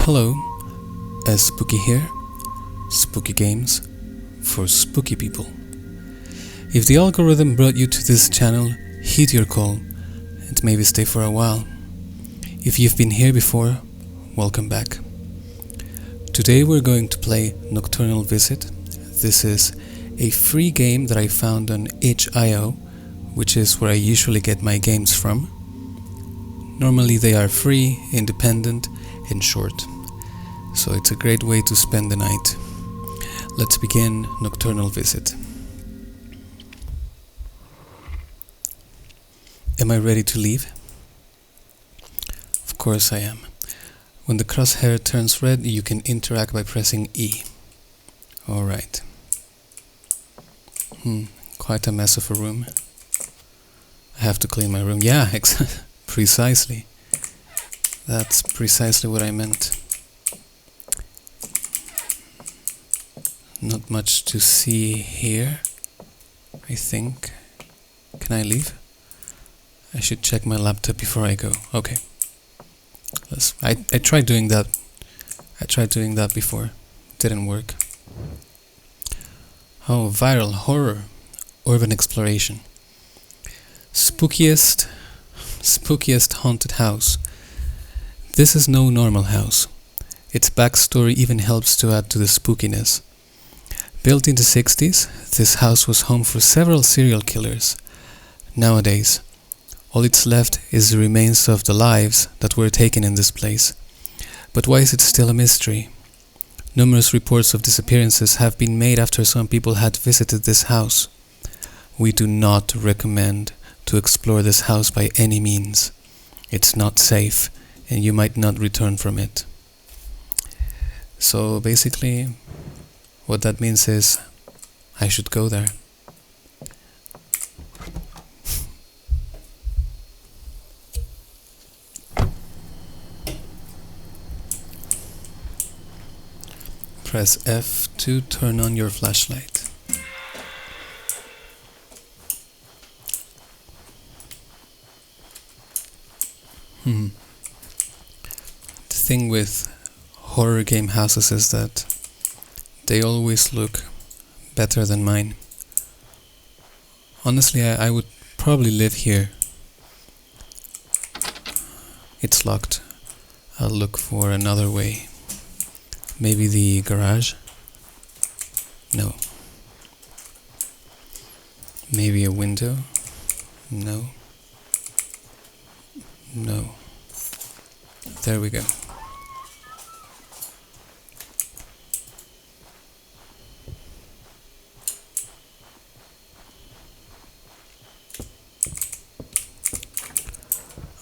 Hello, Spooky here. Spooky games for spooky people. If the algorithm brought you to this channel, heed your call and maybe stay for a while. If you've been here before, welcome back. Today we're going to play Nocturnal Visit. This is a free game that I found on itch.io, which is where I usually get my games from. Normally they are free, independent, and short, so it's a great way to spend the night. Let's begin Nocturnal Visit. Am I ready to leave? Of course I am. When the crosshair turns red, you can interact by pressing E. Alright. Quite a mess of a room. I have to clean my room. Yeah, precisely. That's precisely what I meant. Not much to see here, I think. Can I leave? I should check my laptop before I go. Okay. I tried doing that. I tried doing that before. Didn't work. Oh, viral horror. Urban exploration. Spookiest haunted house. This is no normal house. Its backstory even helps to add to the spookiness. Built in the 60s, this house was home for several serial killers. Nowadays, all it's left is the remains of the lives that were taken in this place. But why is it still a mystery? Numerous reports of disappearances have been made after some people had visited this house. We do not recommend to explore this house by any means. It's not safe, and you might not return from it. So basically, what that means is I should go there. Press F to turn on your flashlight. The thing with horror game houses is that they always look better than mine. Honestly, I would probably live here. It's locked. I'll look for another way. Maybe the garage? No. Maybe a window? No. No. There we go.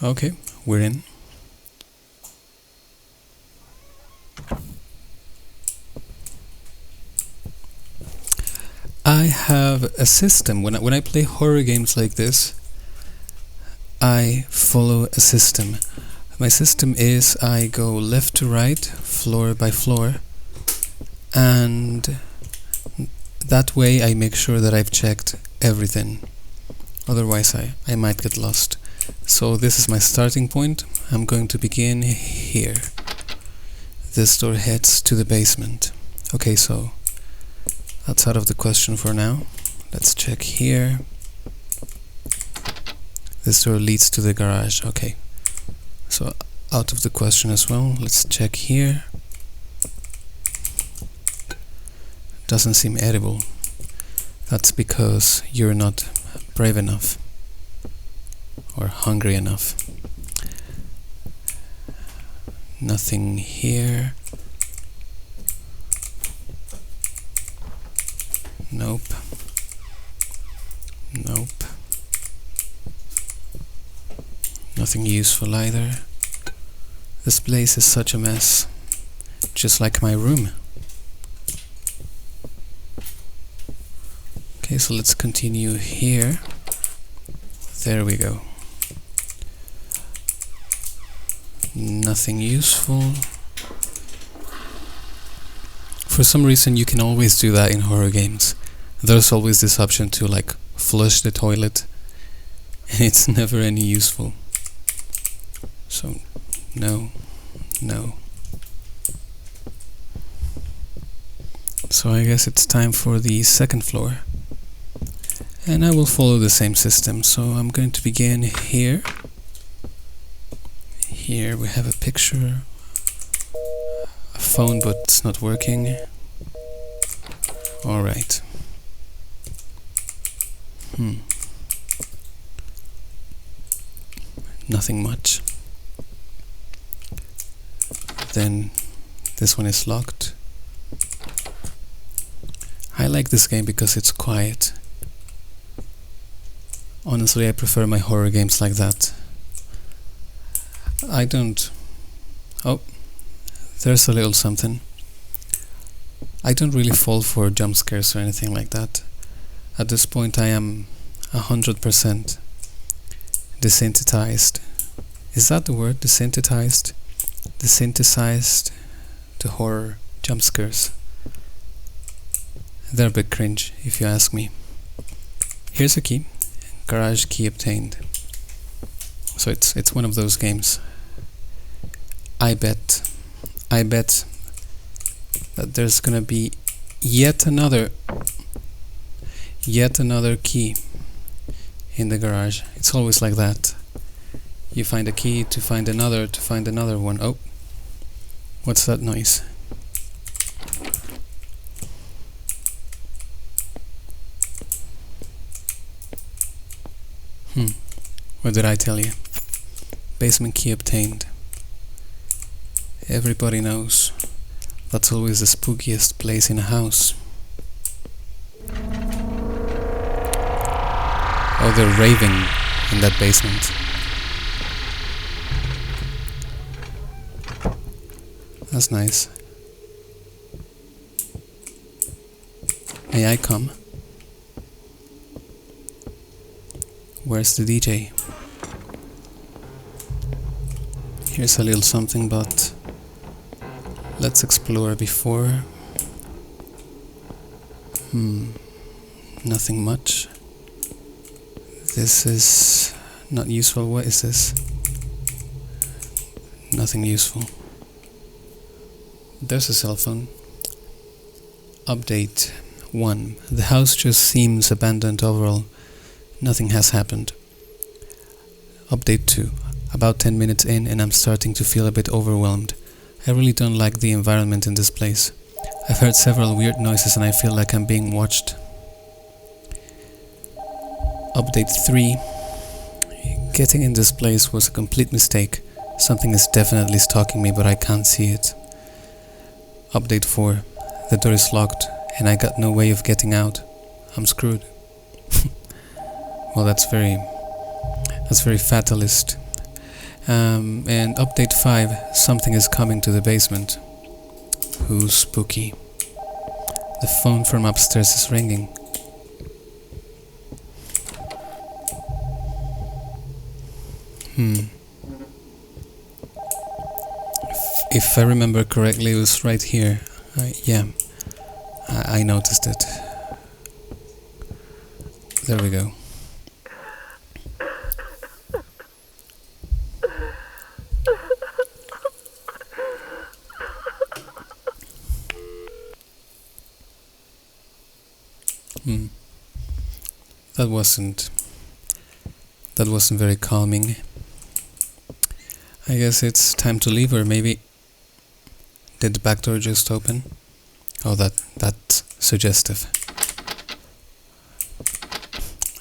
Okay, we're in. I have a system. When I play horror games like this, I follow a system. My system is I go left to right, floor by floor, and that way I make sure that I've checked everything. Otherwise I might get lost. So this is my starting point. I'm going to begin here. This door heads to the basement. Okay, so that's out of the question for now. Let's check here. This door leads to the garage. Okay, so out of the question as well. Let's check here. Doesn't seem edible. That's because you're not brave enough or hungry enough. Nothing here. Nope. Nope. Nothing useful either. This place is such a mess. Just like my room. Okay, so let's continue here. There we go. Nothing useful. For some reason you can always do that in horror games. There's always this option to like flush the toilet, and it's never any useful. So no, no, So I guess it's time for the second floor. And I will follow the same system. So I'm going to begin here. Here we have a picture. A phone, but it's not working. Alright. Nothing much. Then this one is locked. I like this game because it's quiet. Honestly, I prefer my horror games like that. I don't... Oh, there's a little something. I don't really fall for jump scares or anything like that. At this point I am 100% desensitized. Is that the word? Desensitized? Desensitized to horror jump scares. They're a bit cringe, if you ask me. Here's a key. Garage key obtained. So it's one of those games. I bet that there's gonna be yet another key in the garage. It's always like that. You find a key to find another one. Oh, what's that noise? What did I tell you? Basement key obtained. Everybody knows that's always the spookiest place in a house. Oh, they're raving in that basement. That's nice. May I come? Where's the DJ? Here's a little something, but let's explore before. Nothing much. This is not useful. What is this? Nothing useful. There's a cell phone. Update 1. The house just seems abandoned overall. Nothing has happened. Update 2. About 10 minutes in and I'm starting to feel a bit overwhelmed. I really don't like the environment in this place. I've heard several weird noises and I feel like I'm being watched. Update 3. Getting in this place was a complete mistake. Something is definitely stalking me, but I can't see it. Update 4. The door is locked and I got no way of getting out. I'm screwed. Well, that's very fatalist. And update 5. Something is coming to the basement. Who's spooky? The phone from upstairs is ringing. If I remember correctly, it was right here. Yeah, I noticed it. There we go. That wasn't very calming. I guess it's time to leave, or maybe did the back door just open? Oh, that's suggestive.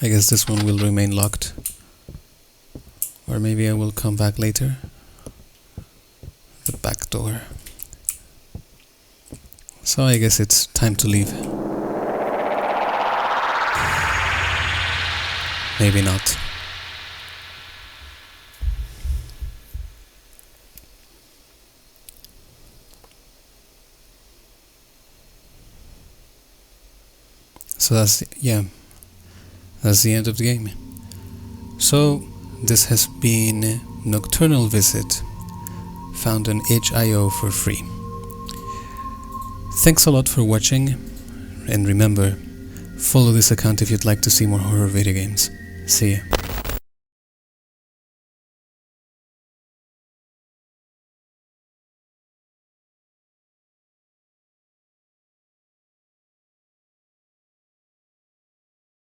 I guess this one will remain locked. Or maybe I will come back later. The back door. So I guess it's time to leave. Maybe not. So that's the end of the game. So this has been Nocturnal Visit, found on itch.io for free. Thanks a lot for watching, and remember, follow this account if you'd like to see more horror video games. See ya.